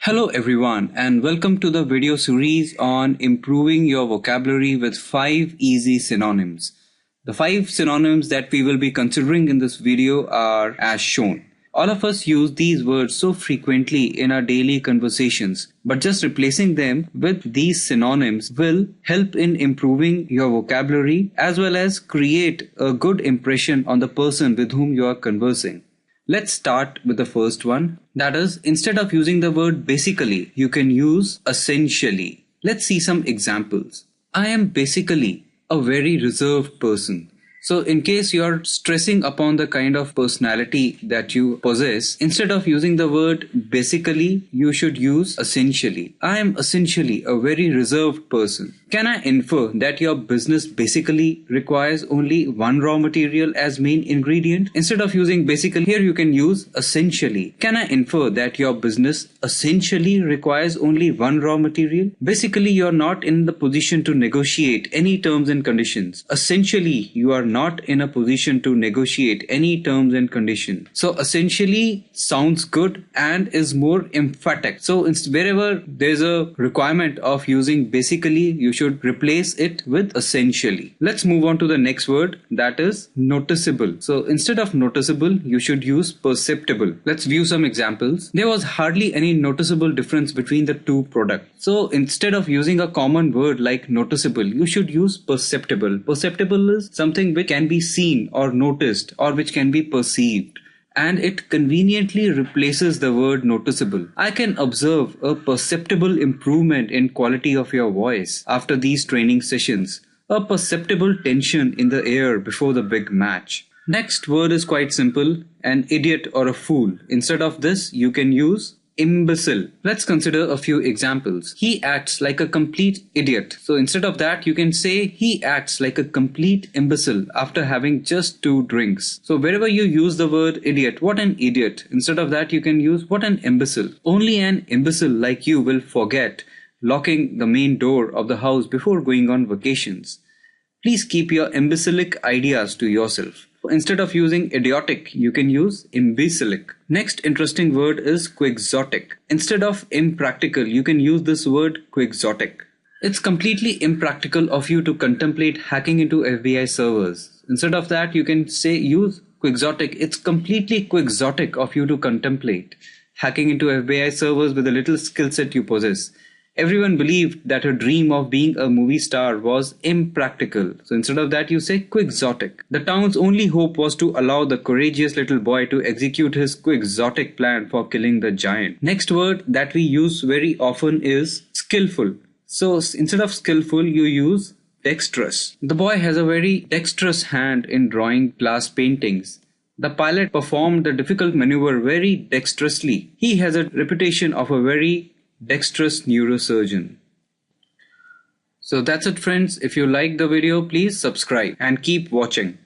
Hello everyone and welcome to the video series on improving your vocabulary with 5 easy synonyms. The 5 synonyms that we will be considering in this video are as shown. All of us use these words so frequently in our daily conversations, but just replacing them with these synonyms will help in improving your vocabulary as well as create a good impression on the person with whom you are conversing. Let's start with the first one. That is, instead of using the word basically, you can use essentially. Let's see some examples. I am basically a very reserved person. So in case you are stressing upon the kind of personality that you possess, instead of using the word basically, you should use essentially. I am essentially a very reserved person. Can I infer that your business basically requires only one raw material as main ingredient? Instead of using basically, here you can use essentially. Can I infer that your business essentially requires only one raw material? Basically, you are not in the position to negotiate any terms and conditions. Essentially, you are not in a position to negotiate any terms and conditions. So essentially sounds good and is more emphatic. So wherever there's a requirement of using basically, you should replace it with essentially. Let's move on to the next word, that is noticeable. So instead of noticeable, you should use perceptible. Let's view some examples. There was hardly any noticeable difference between the two products. So instead of using a common word like noticeable, you should use perceptible. Perceptible is something which can be seen or noticed or which can be perceived, and it conveniently replaces the word noticeable. I can observe a perceptible improvement in quality of your voice after these training sessions, a perceptible tension in the air before the big match. Next word is quite simple, an idiot or a fool. Instead of this, you can use imbecile. Let's consider a few examples. He acts like a complete idiot. So instead of that, you can say he acts like a complete imbecile after having just 2 drinks. So wherever you use the word idiot, what an idiot. Instead of that, you can use what an imbecile. Only an imbecile like you will forget locking the main door of the house before going on vacations. Please keep your imbecilic ideas to yourself. Instead of using idiotic, you can use imbecilic. Next interesting word is quixotic. Instead of impractical, you can use this word quixotic. It's completely impractical of you to contemplate hacking into FBI servers. Instead of that, you can use quixotic. It's completely quixotic of you to contemplate hacking into FBI servers with the little skill set you possess. Everyone believed that her dream of being a movie star was impractical. So instead of that, you say quixotic. The town's only hope was to allow the courageous little boy to execute his quixotic plan for killing the giant. Next word that we use very often is skillful. So instead of skillful, you use dexterous. The boy has a very dexterous hand in drawing glass paintings. The pilot performed the difficult maneuver very dexterously. He has a reputation of a very dexterous neurosurgeon. So that's it friends. If you like the video, please subscribe and keep watching.